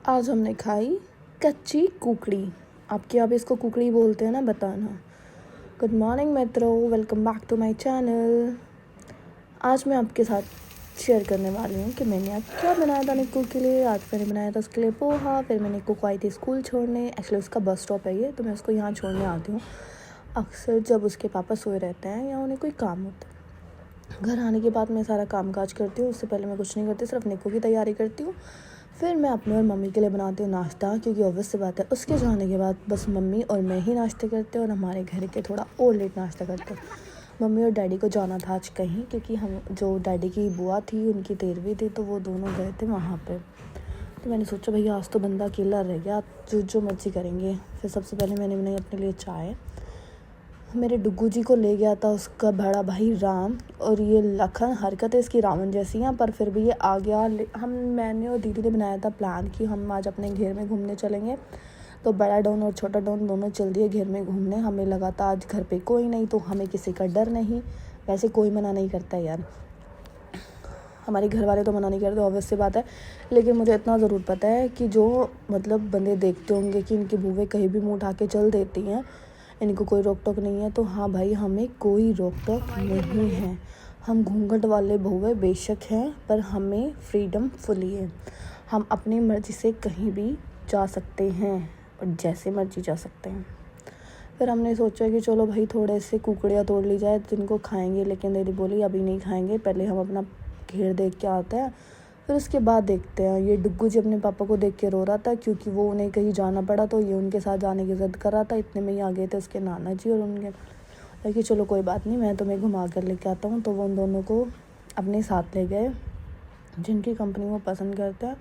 आज हमने खाई कच्ची कुकड़ी। आपके यहाँ पे इसको कुकड़ी बोलते हैं ना, बताना। गुड मॉर्निंग मित्रों, welcome back to my channel. आज मैं आपके साथ शेयर करने वाली हूँ कि मैंने आज क्या बनाया था निक्कू के लिए। आज मैंने बनाया था उसके लिए पोहा। फिर मैं निक्कू को आई थी स्कूल छोड़ने। एक्चुअली उसका बस स्टॉप है ये, तो मैं उसको यहाँ छोड़ने आती हूँ अक्सर जब उसके पापा सोए रहते हैं या उन्हें कोई काम होता है। घर आने के बाद मैं सारा काम काज करती हूँ। उससे पहले मैं कुछ नहीं करती, सिर्फ निक्कू की तैयारी करती हूँ। फिर मैं अपने और मम्मी के लिए बनाती हूँ नाश्ता, क्योंकि ऑब्वियस सी बात है उसके जाने के बाद बस मम्मी और मैं ही नाश्ते करते हैं और हमारे घर के थोड़ा और लेट नाश्ता करते हैं। मम्मी और डैडी को जाना था आज कहीं, क्योंकि हम जो डैडी की बुआ थी उनकी 13वीं थी, तो वो दोनों गए थे वहाँ पे। तो मैंने सोचा भैया आज तो बंदा अकेला रह गया, जो मर्जी करेंगे। फिर सबसे पहले मैंने बनाई अपने लिए चाय। मेरे डुग्गू जी को ले गया था उसका बड़ा भाई राम, और ये लखन हरकतें इसकी रावण जैसी हैं, पर फिर भी ये आ गया। मैंने और दीदी ने बनाया था प्लान कि हम आज अपने घेर में घूमने चलेंगे। तो बड़ा डॉन और छोटा डॉन दोनों चल दिए घेर में घूमने। हमें लगा था आज घर पे कोई नहीं, तो हमें किसी का डर नहीं। वैसे कोई मना नहीं करता यार, हमारे घर वाले तो मना नहीं करते, ऑब्वियस सी बात है। लेकिन मुझे इतना ज़रूर पता है कि जो मतलब बंदे देखते होंगे कि इनकी बूहें कहीं भी मुँह उठा के चल देती हैं, इनको कोई रोक टोक नहीं है। तो हाँ भाई, हमें कोई रोक टोक नहीं है। हम घूंघट वाले बहुए बेशक हैं, पर हमें फ्रीडम फुली है। हम अपनी मर्ज़ी से कहीं भी जा सकते हैं और जैसे मर्ज़ी जा सकते हैं। फिर हमने सोचा कि चलो भाई थोड़े से कुकड़ियाँ तोड़ ली जाए जिनको खाएंगे, लेकिन दीदी बोली अभी नहीं खाएंगे, पहले हम अपना घेर देख के आते हैं, फिर उसके बाद देखते हैं। ये डुग्गू जी अपने पापा को देख के रो रहा था, क्योंकि वो उन्हें कहीं जाना पड़ा, तो ये उनके साथ जाने की ज़िद कर रहा था। इतने में ही आ गए थे उसके नाना जी, और उनके लगे चलो कोई बात नहीं, मैं तुम्हें घुमा कर लेके आता हूँ। तो वो उन दोनों को अपने साथ ले गए, जिनकी कंपनी वो पसंद करते हैं।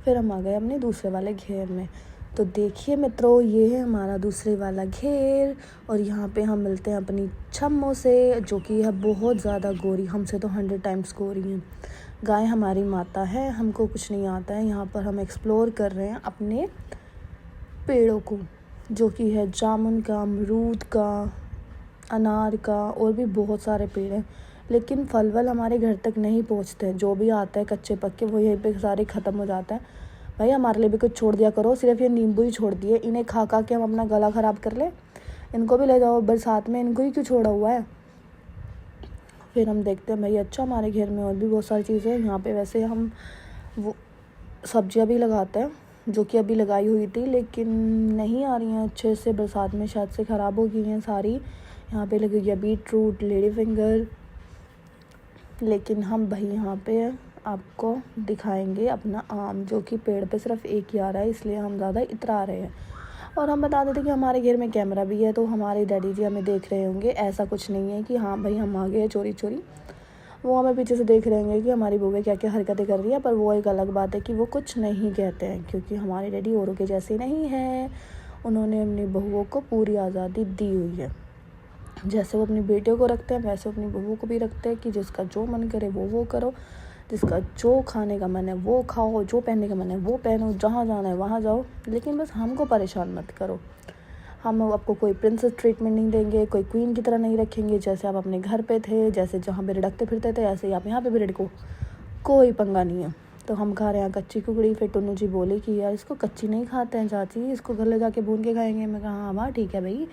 फिर हम आ गए अपने दूसरे वाले घेर में। तो देखिए मित्रों, ये है हमारा दूसरे वाला घेर, और यहाँ पे हम मिलते हैं अपनी छम्मों से, जो कि है बहुत ज़्यादा गोरी, हमसे तो 100 टाइम्स गोरी हैं। गाय हमारी माता है, हमको कुछ नहीं आता है। यहाँ पर हम एक्सप्लोर कर रहे हैं अपने पेड़ों को, जो कि है जामुन का, अमरूद का, अनार का, और भी बहुत सारे पेड़ हैं। लेकिन फल वल हमारे घर तक नहीं पहुँचते हैं। जो भी आता है कच्चे पक्के वो यहीं पे सारे ख़त्म हो जाता है। भाई हमारे लिए भी कुछ छोड़ दिया करो, सिर्फ ये नींबू ही छोड़ दिए। इन्हें खा खा के हम अपना गला ख़राब कर ले। इनको भी ले जाओ बरसात में, इनको ही क्यों छोड़ा हुआ है। फिर हम देखते हैं भाई, अच्छा हमारे घर में और भी बहुत सारी चीज़ें हैं। यहाँ पे वैसे हम वो सब्जियां भी लगाते हैं, जो कि अभी लगाई हुई थी लेकिन नहीं आ रही हैं अच्छे से, बरसात में शायद से ख़राब हो गई हैं सारी। यहाँ पे लगी है बीट रूट, लेडी फिंगर। लेकिन हम भाई यहाँ पे आपको दिखाएंगे अपना आम, जो कि पेड़ पे सिर्फ एक ही आ रहा है, इसलिए हम ज़्यादा इतरा रहे हैं। और हम बता देते कि हमारे घर में कैमरा भी है, तो हमारे डैडी जी हमें देख रहे होंगे। ऐसा कुछ नहीं है कि हाँ भाई हम आ गए चोरी चोरी, वो हमें पीछे से देख रहे होंगे कि हमारी बहू क्या क्या हरकतें कर रही है। पर वो एक अलग बात है कि वो कुछ नहीं कहते हैं, क्योंकि हमारे डैडी औरों के जैसे नहीं हैं। उन्होंने अपनी बहुओं को पूरी आज़ादी दी हुई है। जैसे वो अपनी बेटियों को रखते हैं, वैसे अपनी बहुओं को भी रखते हैं कि जिसका जो मन करे वो करो, जिसका जो खाने का मन है वो खाओ, जो पहनने का मन है वो पहनो, जहाँ जाना है वहाँ जाओ, लेकिन बस हमको परेशान मत करो। हम आपको कोई प्रिंसेस ट्रीटमेंट नहीं देंगे, कोई क्वीन की तरह नहीं रखेंगे। जैसे आप अपने घर पे थे, जैसे जहाँ पे रिड़कते फिरते थे, ऐसे ही आप यहाँ पे भी रिड़को, कोई पंगा नहीं है। तो हम खा रहे हैं कच्ची कुकड़ी। फिर टुन्नू जी बोले कि यार इसको कच्ची नहीं खाते हैं चाची, इसको घर ले जाके भून के खाएंगे। मैं कहा हाँ वाह ठीक है भाई।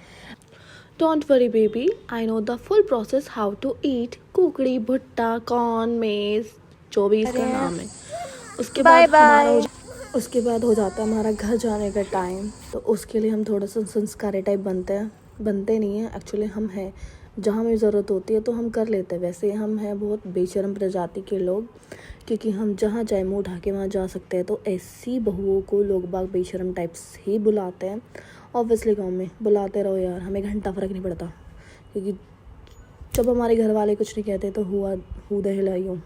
Don't worry baby, I know the full process how to eat कुकड़ी, भुट्टा, कॉर्न, मेज, जो भी इसका नाम है। उसके बाद हो जाता है हमारा घर जाने का टाइम। तो उसके लिए हम थोड़ा सा संस्कारी टाइप बनते नहीं हैं एक्चुअली। हम हैं, जहाँ हमें ज़रूरत होती है तो हम कर लेते हैं। वैसे हम हैं बहुत बेशर्म प्रजाति के लोग, क्योंकि हम जहाँ चाहे मुँह उठा के वहाँ जा सकते हैं। तो ऐसी बहुओं को लोग बाग बेशर्म टाइप्स ही बुलाते हैं। ऑब्वियसली गाँव में बुलाते रहो यार, हमें घंटा फ़र्क नहीं पड़ता, क्योंकि जब हमारे घर वाले कुछ नहीं कहते तो who the hell are you.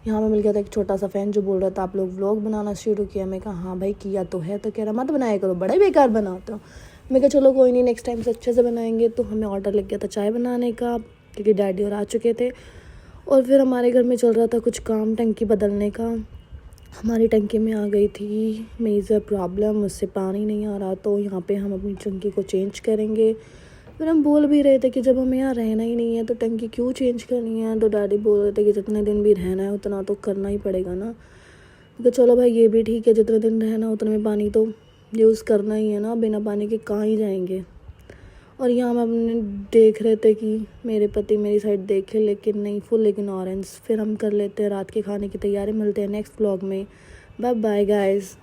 यहाँ में मिल गया था एक छोटा सा फ़ैन जो बोल रहा था आप लोग व्लॉग बनाना शुरू किया। मैं कहा हाँ भाई किया तो है। तो कह रहा मत बनाया करो, बड़े बेकार बनाते हो। मैं कहा चलो कोई नहीं, नेक्स्ट टाइम से अच्छे से बनाएंगे। तो हमें ऑर्डर लग गया था चाय बनाने का, क्योंकि डैडी और आ चुके थे। और फिर हमारे घर में चल रहा था कुछ काम टंकी बदलने का। हमारी टंकी में आ गई थी मेजर प्रॉब्लम, उससे पानी नहीं आ रहा। तो यहाँ पे हम अपनी टंकी को चेंज करेंगे। फिर हम बोल भी रहे थे कि जब हमें यहाँ रहना ही नहीं है तो टंकी क्यों चेंज करनी है। तो डैडी बोल रहे थे कि जितने दिन भी रहना है उतना तो करना ही पड़ेगा ना। तो चलो भाई ये भी ठीक है, जितने दिन रहना उतने में पानी तो यूज़ करना ही है ना, बिना पानी के कहाँ ही जाएंगे। और यहाँ हम अपने देख रहे थे कि मेरे पति मेरी साइड देखे, लेकिन नहीं, फुल इग्नोरेंस। फिर हम कर लेते हैं रात के खाने की तैयारी। मिलते हैं नेक्स्ट व्लॉग में। Bye bye guys.